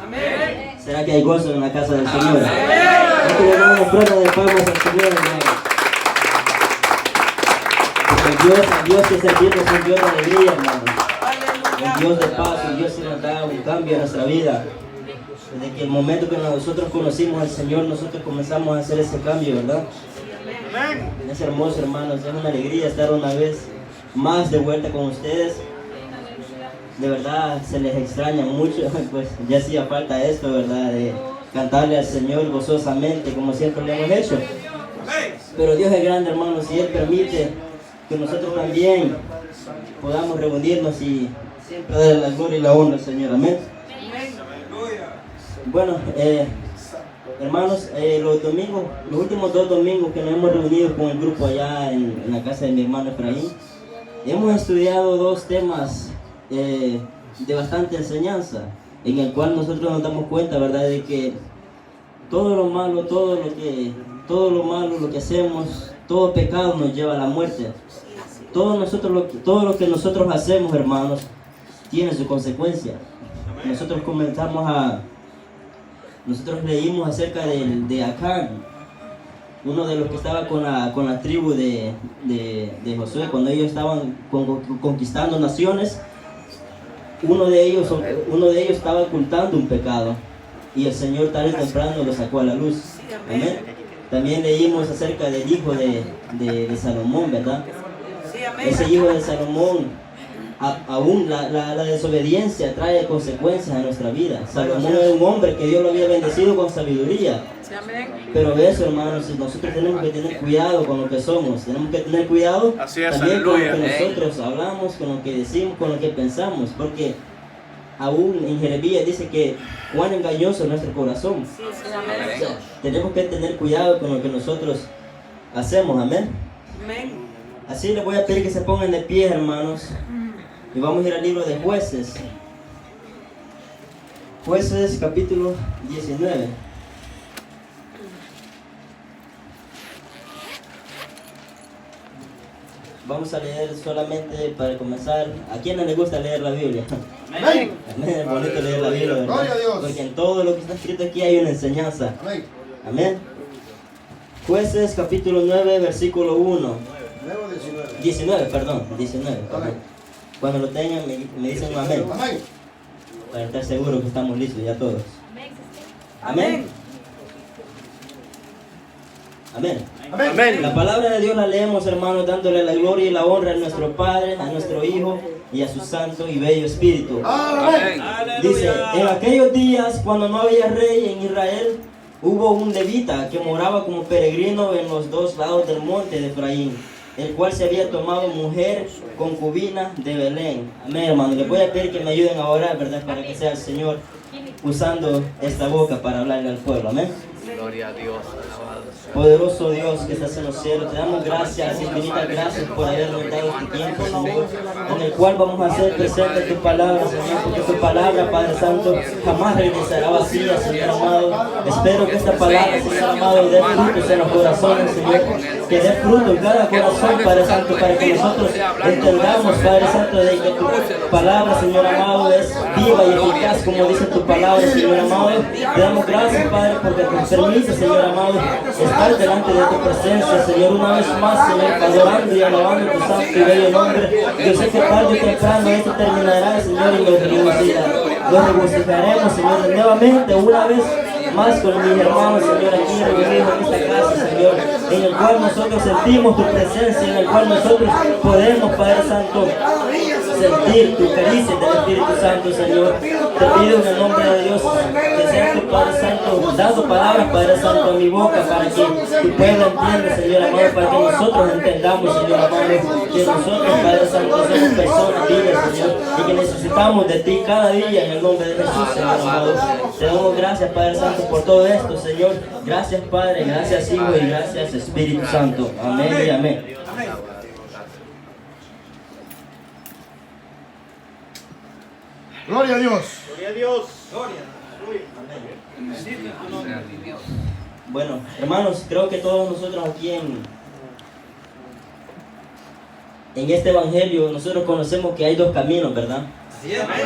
Amén. ¿Será que hay gozo en la casa del Señor? Hay que le damos una prueba de palmas al Señor, hermano. Porque el Dios que servimos es un Dios de alegría, hermano. Un Dios de paz, un Dios que nos da un cambio en nuestra vida. Desde que el momento que nosotros conocimos al Señor, nosotros comenzamos a hacer ese cambio, ¿verdad? Es hermoso, hermanos. Es una alegría estar una vez más de vuelta con ustedes. De verdad se les extraña mucho, pues ya hacía falta esto, ¿verdad? De cantarle al Señor gozosamente, como siempre lo hemos hecho. Pero Dios es grande, hermanos, y Él permite que nosotros también podamos reunirnos y siempre darle la gloria y la honra al Señor. Amén. Bueno, hermanos, los últimos 2 domingos que nos hemos reunido con el grupo allá en la casa de mi hermano Efraín, hemos estudiado 2 temas de bastante enseñanza, en el cual nosotros nos damos cuenta, ¿verdad?, de que todo lo malo, lo que hacemos, todo pecado nos lleva a la muerte. Todo lo que nosotros hacemos, hermanos, tiene su consecuencia. Nosotros leímos acerca de Acán, uno de los que estaba con la tribu de Josué, cuando ellos estaban conquistando naciones. Uno de ellos estaba ocultando un pecado y el Señor tarde o temprano lo sacó a la luz. Amén. También leímos acerca del hijo de Salomón, ¿verdad? Ese hijo de Salomón, aún la desobediencia trae consecuencias a nuestra vida. Salomón era un hombre que Dios lo había bendecido con sabiduría. Pero eso, hermanos, nosotros tenemos que tener cuidado con lo que somos. Tenemos que tener cuidado también con lo que nosotros hablamos, con lo que decimos, con lo que pensamos. Porque aún en Jeremías dice que cuán engañoso es nuestro corazón. O sea, tenemos que tener cuidado con lo que nosotros hacemos. Amén. Así les voy a pedir que se pongan de pie, hermanos. Y vamos a ir al libro de Jueces. Jueces capítulo 19. Vamos a leer solamente para comenzar. ¿A quién no le gusta leer la Biblia? Amén. Amén. Es bonito leer la Biblia, ¿verdad? Gloria a Dios. Porque en todo lo que está escrito aquí hay una enseñanza. Amén. Amén. Jueces capítulo 9, versículo 1. 19, perdón. Amén. Cuando lo tengan me dicen un amén. Amén. Para estar seguros que estamos listos ya todos. Amén. Amén. Amén. La palabra de Dios la leemos, hermanos, dándole la gloria y la honra a nuestro Padre, a nuestro Hijo y a su Santo y Bello Espíritu. Amén. Dice, en aquellos días, cuando no había rey en Israel, hubo un levita que moraba como peregrino en los 2 lados del monte de Efraín, el cual se había tomado mujer concubina de Belén. Amén, hermano. Les voy a pedir que me ayuden a orar, ¿verdad? Para que sea el Señor usando esta boca para hablarle al pueblo. Amén. Gloria a Dios. Poderoso Dios que estás en los cielos, te damos gracias, infinitas gracias por habernos dado este tiempo, Señor, en el cual vamos a hacer presente tu palabra, Señor, porque tu palabra, Padre Santo, jamás regresará vacía, Señor amado. Espero que esta palabra, Señor amado, dé frutos en los corazones, Señor, que dé fruto en cada corazón, Padre Santo, para que nosotros entendamos, Padre Santo, de que tu palabra, Señor amado, es viva y eficaz, como dice tu palabra, Señor amado. Te damos gracias, Padre, porque nos permite, Señor amado, estar delante de tu presencia, Señor, una vez más, Señor, adorando y alabando tu santo y bello nombre. Yo sé que tarde o temprano esto terminará, Señor, y nos regocijaremos, Señor, nuevamente, una vez más con mis hermanos, Señor, aquí reunidos en esta casa, Señor, en el cual nosotros sentimos tu presencia, en el cual nosotros podemos, Padre Santo, sentir tu caricia del Espíritu Santo, Señor. Te pido en el nombre de Dios que sea tu Padre Santo dando palabras, Padre Santo, a mi boca para que tu pueblo entienda, Señor amado, para que nosotros entendamos, Señor amado, que nosotros, Padre Santo, somos personas libres, Señor, y que necesitamos de ti cada día en el nombre de Jesús, Señor amado. Te damos gracias, Padre Santo, por todo esto, Señor. Gracias, Padre, gracias, Hijo, y gracias, Espíritu Santo. Amén y amén. Gloria a Dios. Gloria a Dios. Bueno, hermanos, creo que todos nosotros aquí en este evangelio, nosotros conocemos que hay 2 caminos, ¿verdad?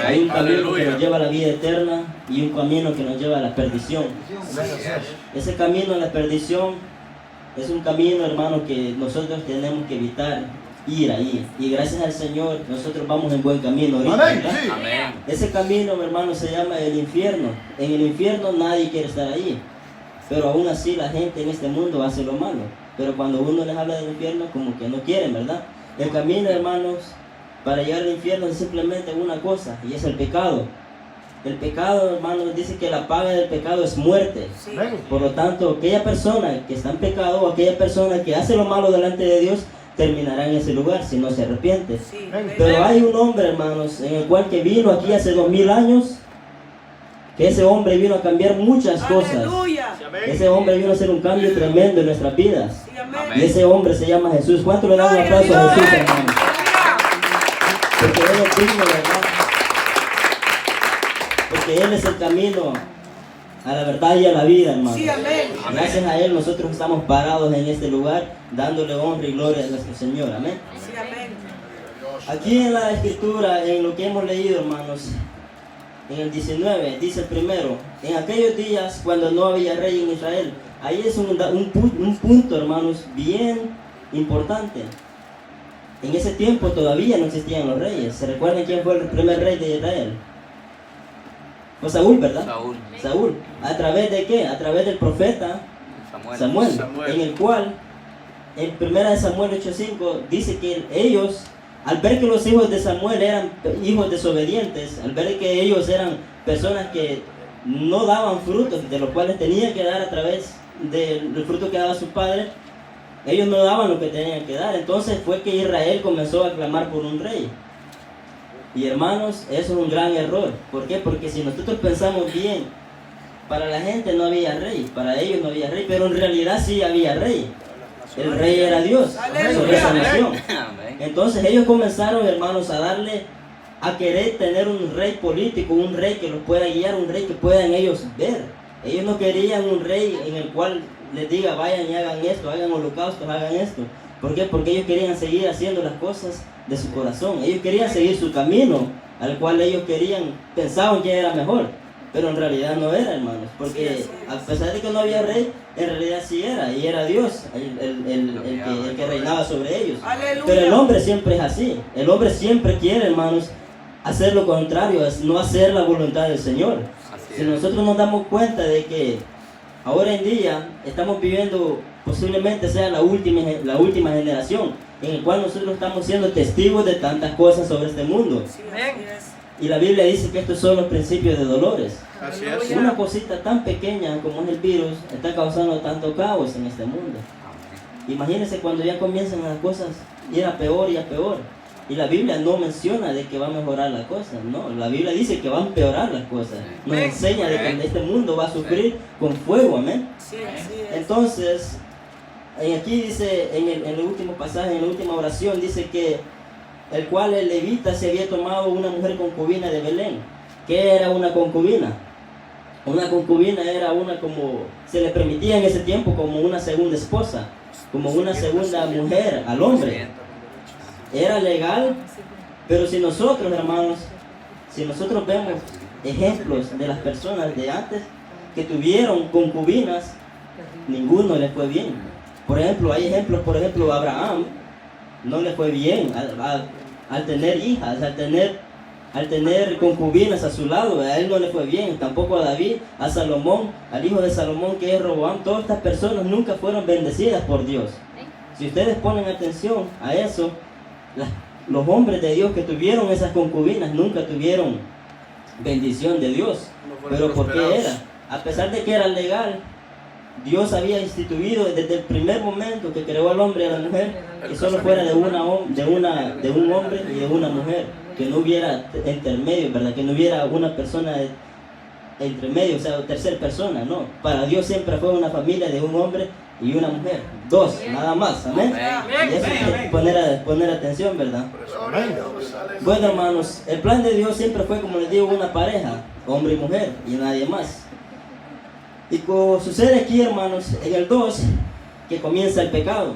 Hay un camino que nos lleva a la vida eterna y un camino que nos lleva a la perdición. Ese camino a la perdición es un camino, hermano, que nosotros tenemos que evitar ir ahí. Y gracias al Señor, nosotros vamos en buen camino ahorita, Amén. ¿verdad? Sí. Ese camino, mi hermano, se llama el infierno. En el infierno nadie quiere estar ahí. Pero aún así la gente en este mundo hace lo malo. Pero cuando uno les habla del infierno, como que no quieren, ¿verdad? El camino, hermanos, para llegar al infierno es simplemente una cosa, y es el pecado. El pecado, hermanos, dice que la paga del pecado es muerte. Amén. Por lo tanto, aquella persona que está en pecado o aquella persona que hace lo malo delante de Dios, terminará en ese lugar si no se arrepiente. Pero hay un hombre, hermanos, en el cual que vino aquí hace 2000 años, que ese hombre vino a cambiar muchas cosas. Aleluya. Ese hombre vino a hacer un cambio tremendo en nuestras vidas. Sí, amén. Y ese hombre se llama Jesús. ¿Cuánto le dan un Gloria a aplauso a Dios. Jesús, hermanos? Porque Él es digno, ¿verdad? Porque Él es el camino a la verdad y a la vida, hermano. Sí, amén. Gracias a Él nosotros estamos parados en este lugar, dándole honra y gloria a nuestro Señor. Amén. Sí, amén. Aquí en la escritura, en lo que hemos leído, hermanos, en el 19, dice el primero: en aquellos días cuando no había rey en Israel. Ahí es un punto, hermanos, bien importante. En ese tiempo todavía no existían los reyes. ¿Se recuerdan quién fue el primer rey de Israel? Fue Saúl, ¿verdad? Saúl. ¿A través de qué? A través del profeta Samuel. En el cual, en 1 Samuel 8:5, dice que ellos, al ver que los hijos de Samuel eran hijos desobedientes, al ver que ellos eran personas que no daban frutos, de los cuales tenían que dar a través del fruto que daba su padre, ellos no daban lo que tenían que dar. Entonces fue que Israel comenzó a clamar por un rey. Y hermanos, eso es un gran error. ¿Por qué? Porque si nosotros pensamos bien, para la gente no había rey, para ellos no había rey, pero en realidad sí había rey. El rey era Dios sobre esa nación. Entonces ellos comenzaron, hermanos, a querer tener un rey político, un rey que los pueda guiar, un rey que puedan ellos ver. Ellos no querían un rey en el cual les diga vayan y hagan esto, hagan holocaustos, hagan esto. ¿Por qué? Porque ellos querían seguir haciendo las cosas de su corazón. Ellos querían seguir su camino, al cual ellos pensaban que era mejor. Pero en realidad no era, hermanos. Porque a pesar de que no había rey, en realidad sí era. Y era Dios el que reinaba sobre ellos. Aleluya. Pero el hombre siempre es así. El hombre siempre quiere, hermanos, hacer lo contrario, es no hacer la voluntad del Señor. Si nosotros nos damos cuenta de que ahora en día estamos viviendo, posiblemente sea la última generación, en el cual nosotros estamos siendo testigos de tantas cosas sobre este mundo. Sí, así es. Y la Biblia dice que estos son los principios de dolores. Así Aleluya. Una cosita tan pequeña como es el virus está causando tanto caos en este mundo. Imagínense cuando ya comienzan las cosas ir a peor y a peor. Y la Biblia no menciona de que va a mejorar la cosa, no. La Biblia dice que va a empeorar las cosas. Nos enseña de que este mundo va a sufrir con fuego, amén. Sí, así es. Entonces, aquí dice, en el último pasaje, en la última oración, dice que el cual el levita se había tomado una mujer concubina de Belén. ¿Qué era una concubina? Una concubina era una como, se le permitía en ese tiempo como una segunda esposa, como una segunda mujer al hombre. Era legal, pero si nosotros, hermanos, si nosotros vemos ejemplos de las personas de antes que tuvieron concubinas, ninguno le fue bien. Por ejemplo, hay ejemplos, por ejemplo, Abraham no le fue bien al tener hijas, al tener concubinas a su lado, a él no le fue bien, tampoco a David, a Salomón, al hijo de Salomón que es Roboam. Todas estas personas nunca fueron bendecidas por Dios. Si ustedes ponen atención a eso, los hombres de Dios que tuvieron esas concubinas nunca tuvieron bendición de Dios. Pero ¿por qué era? A pesar de que era legal, Dios había instituido desde el primer momento que creó al hombre y a la mujer que solo fuera de un hombre y de una mujer, que no hubiera intermedio, ¿verdad? Que no hubiera una persona entre medio, o sea, tercera persona, no. Para Dios siempre fue una familia de un hombre y una mujer, dos, nada más, amén. Y eso hay que poner atención, ¿verdad? Bueno, hermanos, el plan de Dios siempre fue, como les digo, una pareja, hombre y mujer, y nadie más. Y como sucede aquí, hermanos, en el 2, que comienza el pecado,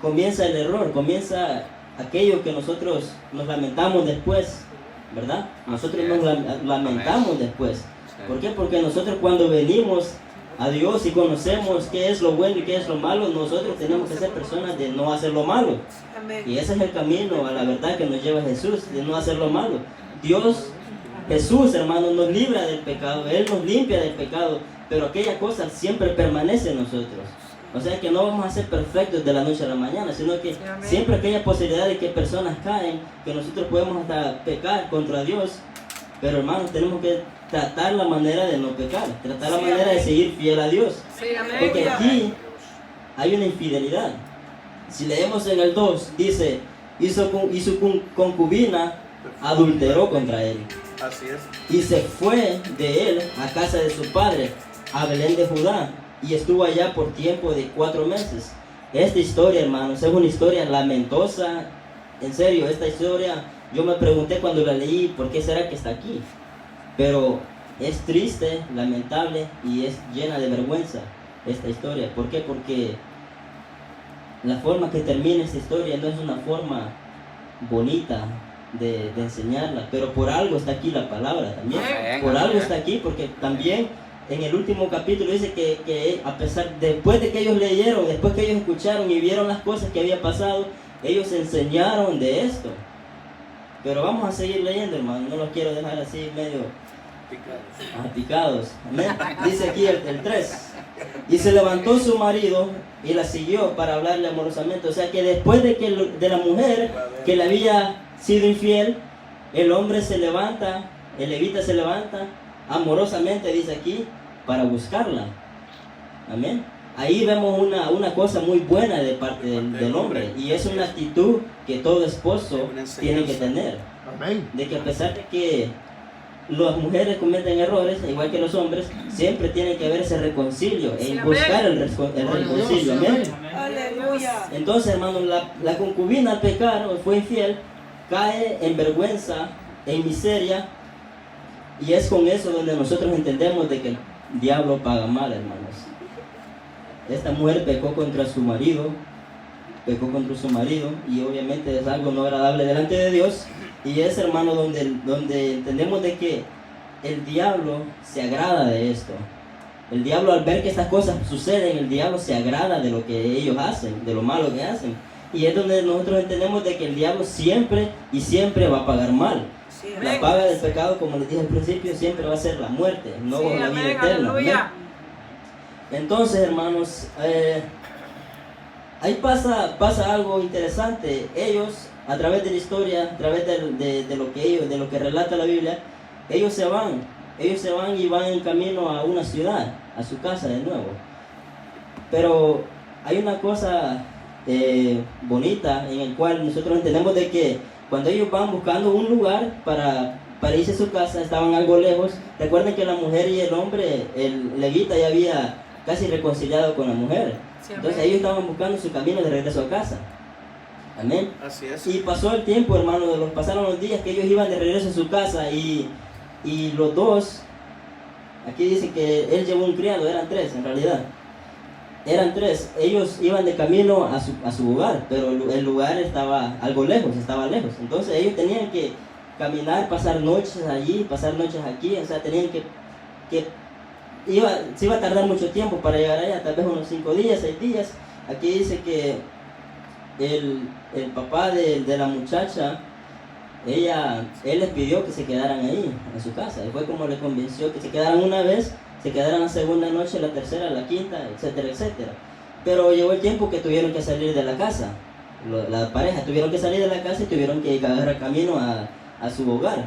comienza el error, comienza aquello que nosotros nos lamentamos después, ¿verdad? Nosotros nos lamentamos después. ¿Por qué? Porque nosotros cuando venimos a Dios y conocemos qué es lo bueno y qué es lo malo, nosotros tenemos que ser personas de no hacer lo malo. Y ese es el camino a la verdad que nos lleva Jesús, de no hacer lo malo. Dios, Jesús, hermano, nos libra del pecado, Él nos limpia del pecado, pero aquella cosa siempre permanece en nosotros. O sea que no vamos a ser perfectos de la noche a la mañana, sino que siempre aquella posibilidad de que personas caen, que nosotros podemos hasta pecar contra Dios, pero hermanos, tenemos que tratar la manera de no pecar, tratar la manera de seguir fiel a Dios. Porque aquí hay una infidelidad. Si leemos en el 2, dice, y su concubina adulteró contra él. Así es. Y se fue de él a casa de su padre, a Belén de Judá, y estuvo allá por tiempo de 4 meses. Esta historia, hermanos, es una historia lamentosa. En serio, esta historia, yo me pregunté cuando la leí, ¿por qué será que está aquí? Pero es triste, lamentable y es llena de vergüenza esta historia. ¿Por qué? Porque la forma que termina esta historia no es una forma bonita de enseñarla, pero por algo está aquí la palabra también. Por algo está aquí, porque también en el último capítulo dice que a pesar, después de que ellos leyeron, después que ellos escucharon y vieron las cosas que había pasado, ellos enseñaron de esto. Pero vamos a seguir leyendo, hermano, no los quiero dejar así medio picados. Amén. Dice aquí el 3. Y se levantó su marido y la siguió para hablarle amorosamente. O sea que después de la mujer que le había sido infiel, el hombre se levanta, el levita se levanta amorosamente, dice aquí, para buscarla. Amén. Ahí vemos una cosa muy buena de parte del hombre, y es una actitud que todo esposo tiene que tener. Amén. De que a pesar de que las mujeres cometen errores, igual que los hombres, siempre tiene que haber ese reconcilio, en buscar el reconcilio. Amén. Aleluya. Entonces, hermano, la concubina al pecar o fue infiel, cae en vergüenza, en miseria, y es con eso donde nosotros entendemos de que el diablo paga mal, hermanos. Esta mujer pecó contra su marido, y obviamente es algo no agradable delante de Dios, y es, hermano, donde entendemos de que el diablo se agrada de esto. El diablo, al ver que estas cosas suceden, el diablo se agrada de lo que ellos hacen, de lo malo que hacen. Y es donde nosotros entendemos de que el diablo siempre y siempre va a pagar mal. La paga del pecado, como les dije al principio, siempre va a ser la muerte, no la vida eterna. ¿Amén? Entonces, hermanos, ahí pasa algo interesante. Ellos, a través de la historia, a través de lo que relata la Biblia, ellos se van y van en camino a una ciudad, a su casa de nuevo. Pero hay una cosa bonita en el cual nosotros entendemos de que cuando ellos van buscando un lugar para irse a su casa, estaban algo lejos. Recuerden que la mujer y el hombre, el levita ya había casi reconciliado con la mujer. Entonces ellos estaban buscando su camino de regreso a casa. Amén. Así es. Y pasó el tiempo, hermano, pasaron los días que ellos iban de regreso a su casa, y los dos, aquí dice que él llevó un criado, eran 3 en realidad. Eran 3, ellos iban de camino a su hogar, pero el lugar estaba algo lejos, Entonces ellos tenían que caminar, pasar noches allí, pasar noches aquí, o sea, tenían se iba a tardar mucho tiempo para llegar allá, tal vez unos 5 días, 6 días. Aquí dice que el papá de la muchacha, él les pidió que se quedaran ahí, en su casa. Y fue como le convenció que se quedaran una vez, se quedaran la segunda noche, la tercera, la quinta, etcétera, etcétera. Pero llegó el tiempo que tuvieron que salir de la casa. La pareja tuvieron que salir de la casa y tuvieron que agarrar camino a su hogar.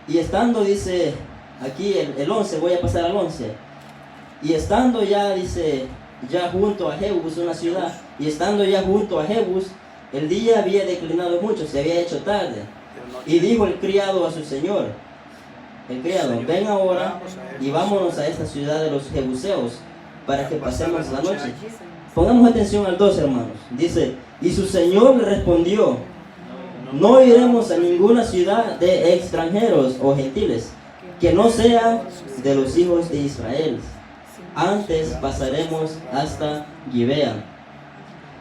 Y estando, dice aquí el 11, voy a pasar al 11. Y estando ya, dice, ya junto a Jebus, una ciudad, y estando ya junto a Jebus, el día había declinado mucho, se había hecho tarde. Y dijo el criado a su señor, ven ahora y vámonos a esta ciudad de los jebuseos para que pasemos la noche. Pongamos atención al 2, hermanos. Dice, y su señor le respondió, no iremos a ninguna ciudad de extranjeros o gentiles, que no sea de los hijos de Israel. Antes pasaremos hasta Gibea.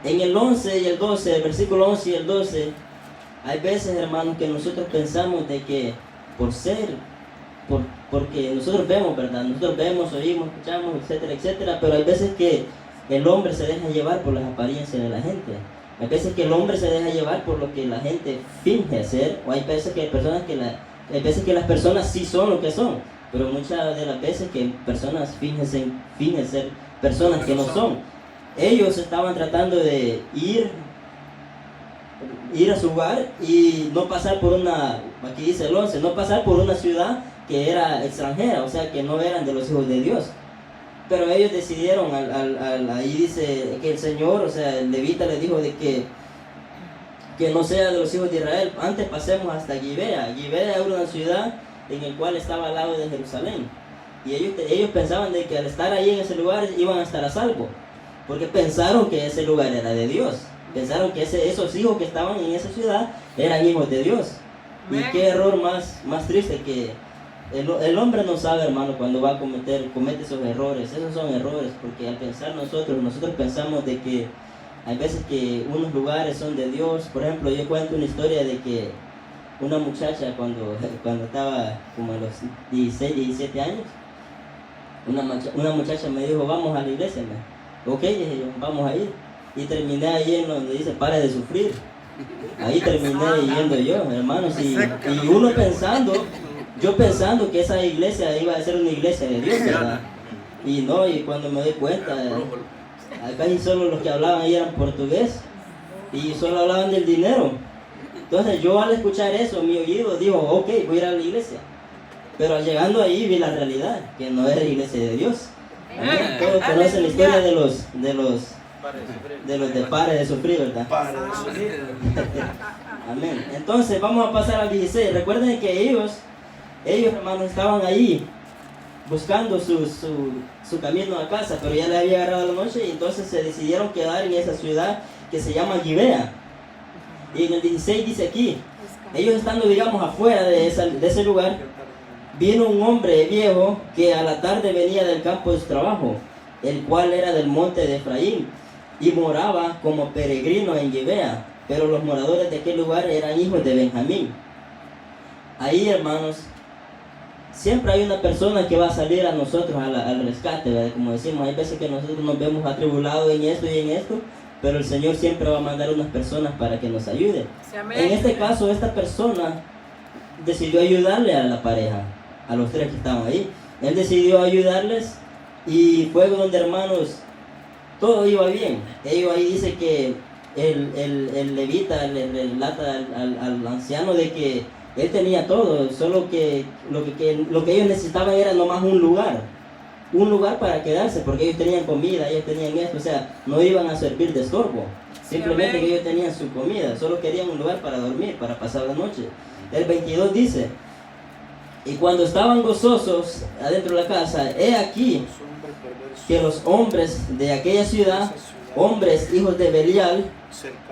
En el 11 y el 12, el versículo 11 y el 12, Hay veces, hermanos, que nosotros pensamos de que porque nosotros vemos, ¿verdad? Nosotros vemos, oímos, escuchamos, etcétera, etcétera, pero hay veces que el hombre se deja llevar por las apariencias de la gente. Hay veces que el hombre se deja llevar por lo que la gente finge ser, o hay veces que hay veces que las personas sí son lo que son, pero muchas de las veces que personas fingen ser personas que no son. Ellos estaban tratando de ir a su hogar y no pasar por aquí dice el 11, no pasar por una ciudad que era extranjera, o sea que no eran de los hijos de Dios. Pero ellos decidieron, ahí dice que el Señor, o sea, el levita le dijo de que no sea de los hijos de Israel, antes pasemos hasta Gibea. Gibea era una ciudad en el cual estaba al lado de Jerusalén. Y ellos pensaban de que al estar ahí en ese lugar iban a estar a salvo, porque pensaron que ese lugar era de Dios. Pensaron que esos hijos que estaban en esa ciudad eran hijos de Dios. Y qué error más triste que el hombre no sabe, hermano, cuando va a comete esos errores. Esos son errores, porque al pensar nosotros pensamos de que hay veces que unos lugares son de Dios. Por ejemplo, yo cuento una historia de que una muchacha cuando estaba como a los 16, 17 años, una muchacha me dijo, vamos a la iglesia. Ok, dije yo, vamos a ir. Y terminé ahí en donde dice, pare de sufrir. Ahí terminé yendo yo, hermanos, y uno yo pensando que esa iglesia iba a ser una iglesia de Dios, ¿verdad? Y cuando me doy cuenta, casi solo los que hablaban ahí eran portugués, y solo hablaban del dinero. Entonces yo al escuchar eso, mi oído dijo, ok, voy a ir a la iglesia. Pero llegando ahí vi la realidad, que no era la iglesia de Dios. Todos conocen la historia de los de pares de sufrir, ¿verdad? Amén. Entonces vamos a pasar al 16. Recuerden que ellos hermanos estaban ahí buscando su camino a casa, pero ya le había agarrado la noche y entonces se decidieron quedar en esa ciudad que se llama Gibea. Y en el 16 dice aquí, ellos estando digamos afuera de ese lugar, vino un hombre viejo que a la tarde venía del campo de su trabajo, el cual era del monte de Efraín, y moraba como peregrino en Gibea, pero los moradores de aquel lugar eran hijos de Benjamín. Ahí, hermanos, siempre hay una persona que va a salir a nosotros al rescate, ¿verdad? Como decimos, hay veces que nosotros nos vemos atribulados en esto y en esto, pero el Señor siempre va a mandar unas personas para que nos ayuden. En este caso, esta persona decidió ayudarle a la pareja, a los tres que estaban ahí. Él decidió ayudarles y fue donde, hermanos, todo iba bien. Ellos ahí dice que el levita le relata al anciano de que él tenía todo, solo que lo que ellos necesitaban era nomás un lugar para quedarse, porque ellos tenían comida, ellos tenían esto, o sea, no iban a servir de estorbo, simplemente que ellos tenían su comida, solo querían un lugar para dormir, para pasar la noche. El 22 dice, y cuando estaban gozosos adentro de la casa, he aquí que los hombres de aquella ciudad, hombres hijos de Belial,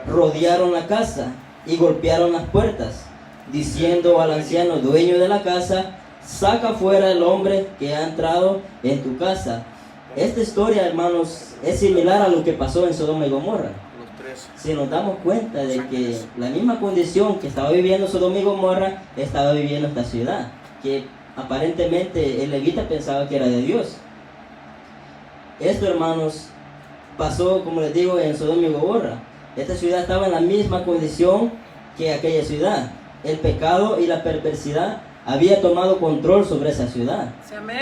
rodearon la casa y golpearon las puertas, diciendo al anciano dueño de la casa, saca fuera el hombre que ha entrado en tu casa. Esta historia, hermanos, es similar a lo que pasó en Sodoma y Gomorra. Si nos damos cuenta de que la misma condición que estaba viviendo Sodoma y Gomorra, estaba viviendo esta ciudad, que aparentemente el levita pensaba que era de Dios. Esto, hermanos, pasó, como les digo, en Sodoma y Gomorra. Esta ciudad estaba en la misma condición que aquella ciudad. El pecado y la perversidad había tomado control sobre esa ciudad.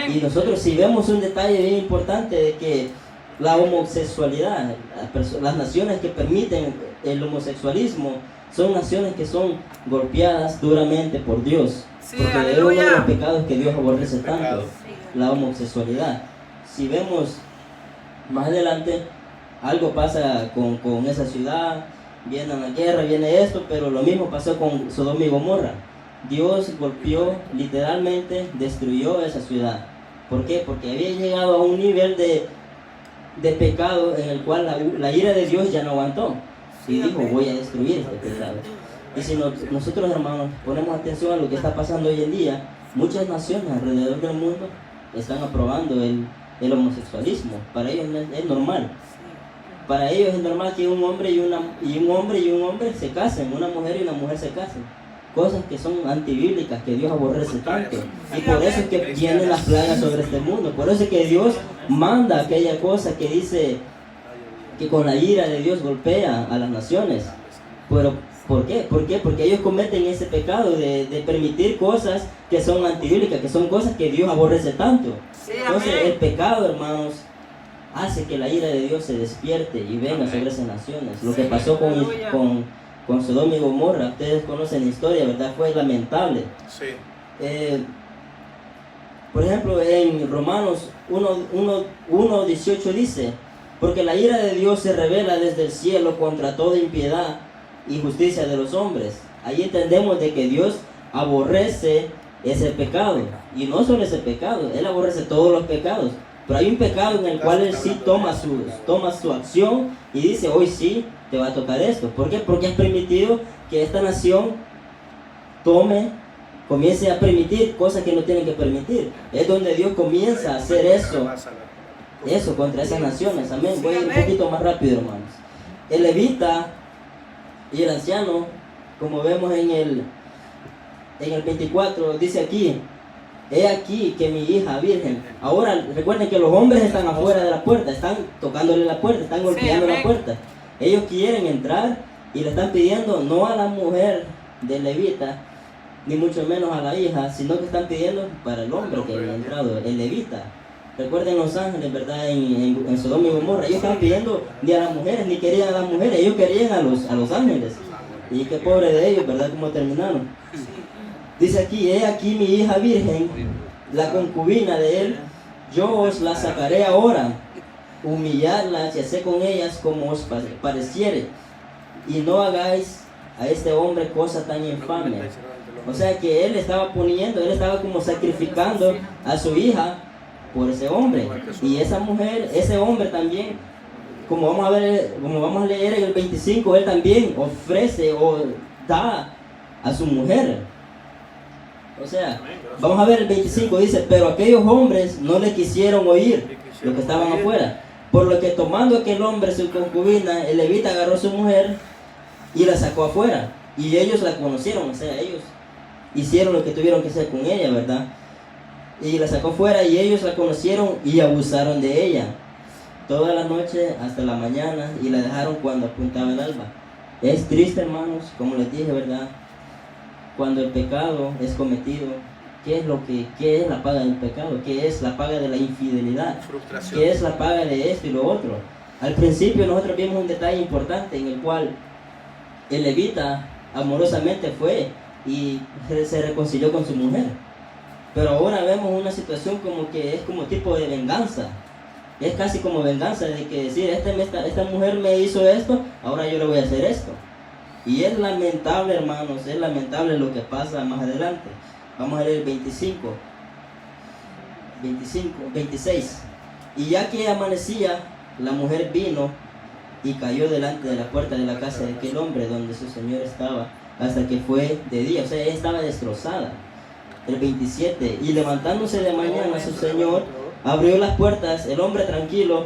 Y nosotros, si vemos un detalle bien importante de que la homosexualidad, las naciones que permiten el homosexualismo, son naciones que son golpeadas duramente por Dios. Porque es uno de los pecados que Dios aborrece tanto, la homosexualidad. Si vemos más adelante, algo pasa con esa ciudad, viene la guerra, viene esto, pero lo mismo pasó con Sodoma y Gomorra. Dios golpeó, literalmente destruyó esa ciudad. ¿Por qué? Porque había llegado a un nivel de pecado en el cual la ira de Dios ya no aguantó. Y dijo, voy a destruir este pecado. Y si nosotros, hermanos, ponemos atención a lo que está pasando hoy en día, muchas naciones alrededor del mundo están aprobando el homosexualismo. Para ellos es normal. para ellos es normal que un hombre y un hombre se casen, una mujer y una mujer se casen. Cosas que son antibíblicas, que Dios aborrece tanto. Y por eso es que vienen las plagas sobre este mundo. Por eso es que Dios manda aquella cosa que dice que con la ira de Dios golpea a las naciones. Pero, ¿por qué? Porque ellos cometen ese pecado de permitir cosas que son antibíblicas, que son cosas que Dios aborrece tanto. Entonces el pecado, hermanos, hace que la ira de Dios se despierte y venga sobre esas naciones. Lo que pasó con Sodoma y Gomorra, ustedes conocen la historia, ¿verdad? Fue lamentable. Sí. Por ejemplo, en Romanos 1:18 dice: porque la ira de Dios se revela desde el cielo contra toda impiedad y justicia de los hombres. Ahí entendemos de que Dios aborrece ese pecado. Y no solo ese pecado, Él aborrece todos los pecados. Pero hay un pecado en el cual Él sí toma su acción y dice: hoy sí te va a tocar esto. ¿Por qué? Porque has permitido que esta nación comience a permitir cosas que no tienen que permitir. Es donde Dios comienza a hacer eso contra esas naciones. Amén. Voy a ir un poquito más rápido, hermanos. El levita y el anciano, como vemos en el 24, dice aquí: he aquí que mi hija virgen. Ahora recuerden que los hombres están afuera de la puerta, están tocándole la puerta, están golpeando la puerta. Ellos quieren entrar y le están pidiendo no a la mujer del levita, ni mucho menos a la hija, sino que están pidiendo para el hombre que había entrado, el levita. Recuerden los ángeles, ¿verdad? En Sodoma y Gomorra, ellos estaban pidiendo ni a las mujeres, ni querían a las mujeres, ellos querían a los ángeles. Y qué pobre de ellos, ¿verdad? Cómo terminaron. Dice aquí: he aquí mi hija virgen, la concubina de él, yo os la sacaré ahora, humillarlas y hacer con ellas como os pareciere, y no hagáis a este hombre cosa tan infame. O sea que él estaba como sacrificando a su hija por ese hombre. Y esa mujer, ese hombre también, como vamos a leer en el 25, él también ofrece o da a su mujer. O sea, vamos a ver el 25, dice: pero aquellos hombres no le quisieron oír, los que estaban afuera. Por lo que tomando aquel hombre su concubina, el levita agarró a su mujer y la sacó afuera. Y ellos la conocieron, o sea, ellos hicieron lo que tuvieron que hacer con ella, ¿verdad? Y la sacó fuera y ellos la conocieron y abusaron de ella toda la noche hasta la mañana, y la dejaron cuando apuntaba el alba. Es triste, hermanos, como les dije, ¿verdad? Cuando el pecado es cometido, ¿qué es la paga del pecado? ¿Qué es la paga de la infidelidad? Frustración. ¿Qué es la paga de esto y lo otro? Al principio nosotros vimos un detalle importante en el cual el levita amorosamente fue y se reconcilió con su mujer. Pero ahora vemos una situación como que es como tipo de venganza. Es casi como venganza de que decir: esta mujer me hizo esto, ahora yo le voy a hacer esto. Y es lamentable, hermanos, es lamentable lo que pasa más adelante. Vamos a leer el 26. Y ya que amanecía, la mujer vino y cayó delante de la puerta de la casa de aquel hombre donde su señor estaba, hasta que fue de día. O sea, ella estaba destrozada. El 27. Y levantándose de mañana su señor, abrió las puertas, el hombre tranquilo,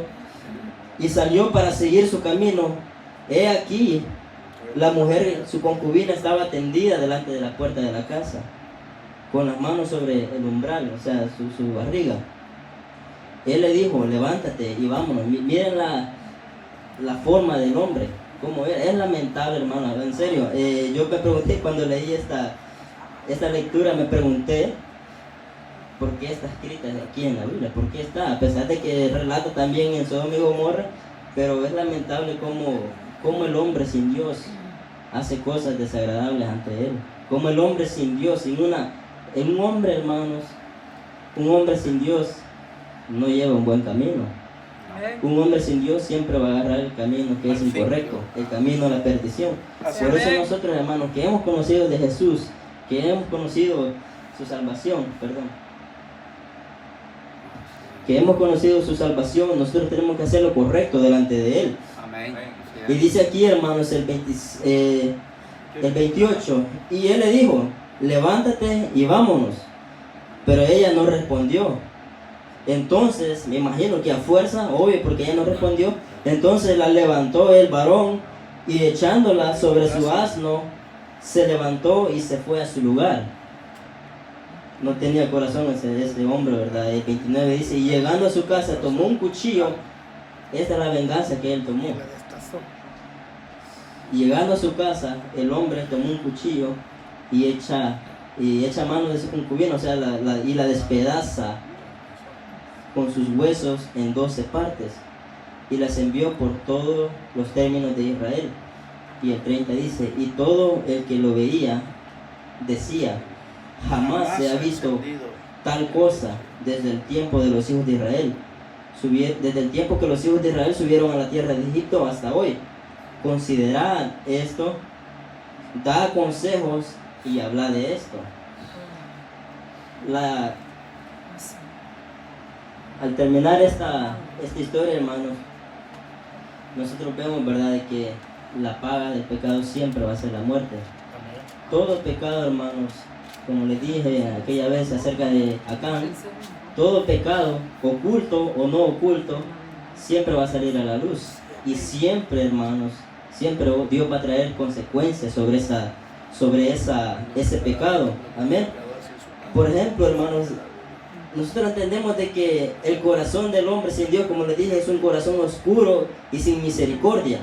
y salió para seguir su camino. He aquí, la mujer, su concubina, estaba tendida delante de la puerta de la casa, con las manos sobre el umbral, o sea, su barriga. Él le dijo: levántate y vámonos. Miren la forma del hombre, como es lamentable, hermano, en serio. Yo me pregunté cuando leí esta lectura, me pregunté por qué está escrita aquí en la Biblia, por qué está, a pesar de que relata también en Sodoma y Gomorra, pero es lamentable cómo el hombre sin Dios hace cosas desagradables ante él. Como el hombre sin Dios, un hombre, hermanos, un hombre sin Dios no lleva un buen camino. Un hombre sin Dios siempre va a agarrar el camino que es incorrecto, el camino a la perdición. Por eso nosotros, hermanos, que hemos conocido de Jesús, que hemos conocido su salvación, nosotros tenemos que hacer lo correcto delante de Él. Amén. Y dice aquí, hermanos, el 28, y él le dijo: levántate y vámonos. Pero ella no respondió. Entonces, me imagino que a fuerza, obvio, porque ella no respondió, entonces la levantó el varón y echándola sobre su asno, se levantó y se fue a su lugar. No tenía corazón ese hombre, ¿verdad? El 29 dice, y llegando a su casa tomó un cuchillo. Esta es la venganza que él tomó. Y llegando a su casa, el hombre tomó un cuchillo y echa mano de su concubina, o sea, y la despedaza con sus huesos en 12 partes y las envió por todos los términos de Israel. Y el 30 dice, y todo el que lo veía decía, jamás se ha visto tal cosa desde el tiempo de los hijos de Israel, desde el tiempo que los hijos de Israel subieron a la tierra de Egipto hasta hoy. Considerad esto, da consejos y habla de esto. Al terminar esta historia, hermanos, nosotros vemos, ¿verdad?, de que la paga del pecado siempre va a ser la muerte. Todo pecado, hermanos, como les dije aquella vez acerca de Acán, todo pecado, oculto o no oculto, siempre va a salir a la luz. Y siempre, hermanos, siempre Dios va a traer consecuencias sobre ese pecado. Amén. Por ejemplo, hermanos, nosotros entendemos de que el corazón del hombre sin Dios, como les dije, es un corazón oscuro y sin misericordia.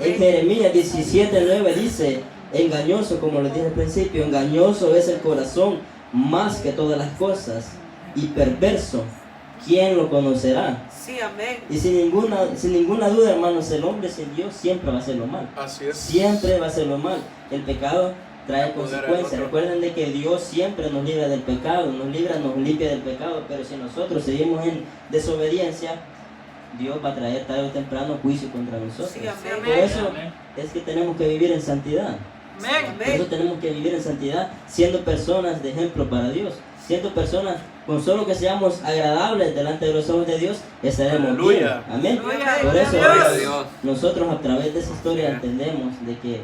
En Jeremías 17:9 dice, engañoso, como les dije al principio, engañoso es el corazón más que todas las cosas y perverso, ¿quién lo conocerá? Sí, amén. Y sin ninguna duda, hermanos, el hombre sin Dios siempre va a hacer lo mal. Así es. Siempre va a hacer lo mal. El pecado trae consecuencias. Recuerden de que Dios siempre nos libra del pecado, nos limpia del pecado, pero si nosotros seguimos en desobediencia, Dios va a traer tarde o temprano juicio contra nosotros. Sí, amén. Por eso es que tenemos que vivir en santidad. Amén. Por eso tenemos que vivir en santidad, siendo personas de ejemplo para Dios, siendo personas, con solo que seamos agradables delante de los ojos de Dios, estaremos bien. Aleluya. Amén. Aleluya. Por eso Gloria a Dios. nosotros a través de esa historia entendemos de que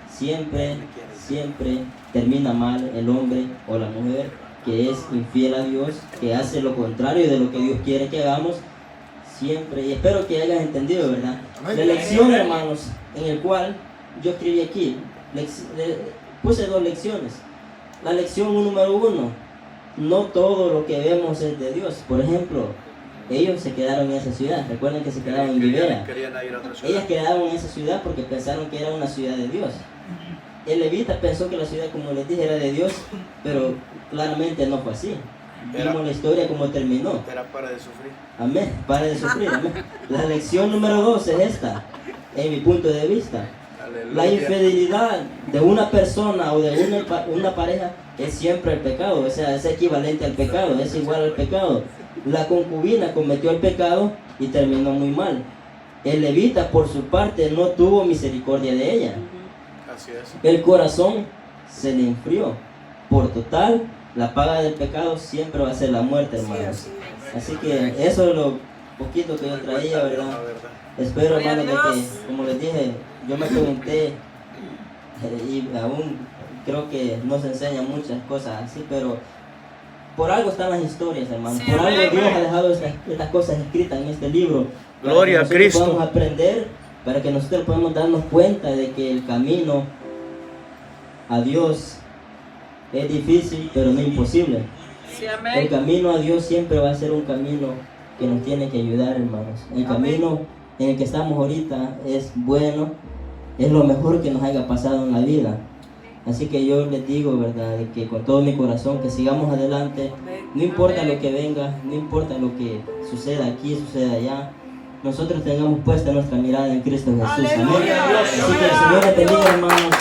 siempre termina mal el hombre o la mujer que es infiel a Dios, que hace lo contrario de lo que Dios quiere que hagamos. Siempre, y espero que hayas entendido, ¿verdad? La lección, hermanos, en el cual yo escribí aquí, puse 2 lecciones. La lección número 1, no todo lo que vemos es de Dios. Por ejemplo, ellos se quedaron en esa ciudad. Recuerden que se quedaron en Libera. Querían ir a otra ciudad. Ellas quedaron en esa ciudad porque pensaron que era una ciudad de Dios. El levita pensó que la ciudad, como les dije, era de Dios, pero claramente no fue así. Vimos la historia como terminó. Era para de sufrir. Amén, pare de sufrir. Amén. La lección número 2 es esta, en mi punto de vista. Aleluya. La infidelidad de una persona o de una pareja es siempre el pecado, o sea, es equivalente al pecado, es igual al pecado. La concubina cometió el pecado y terminó muy mal. El levita, por su parte, no tuvo misericordia de ella. Así es. El corazón se le enfrió. Por total, la paga del pecado siempre va a ser la muerte, hermanos. Así que eso es lo poquito que yo traía, ¿verdad? La verdad. Espero, hermanos, de que, como les dije, yo me pregunté y aún creo que no se enseñan muchas cosas así, pero por algo están las historias, hermanos. Sí, Por algo amén. Dios ha dejado estas cosas escritas en este libro. Para Gloria que a Cristo. nosotros podamos aprender, para que nosotros podamos darnos cuenta de que el camino a Dios es difícil, pero no imposible. Sí, El amén. camino a Dios siempre va a ser un camino que nos tiene que ayudar, hermanos. El camino en el que estamos ahorita es bueno, es lo mejor que nos haya pasado en la vida. Así que yo les digo, ¿verdad?, de que con todo mi corazón que sigamos adelante, no importa lo que venga, no importa lo que suceda aquí, suceda allá, nosotros tengamos puesta nuestra mirada en Cristo Jesús. Amén. Aleluya. Así que el Señor les bendiga, hermanos.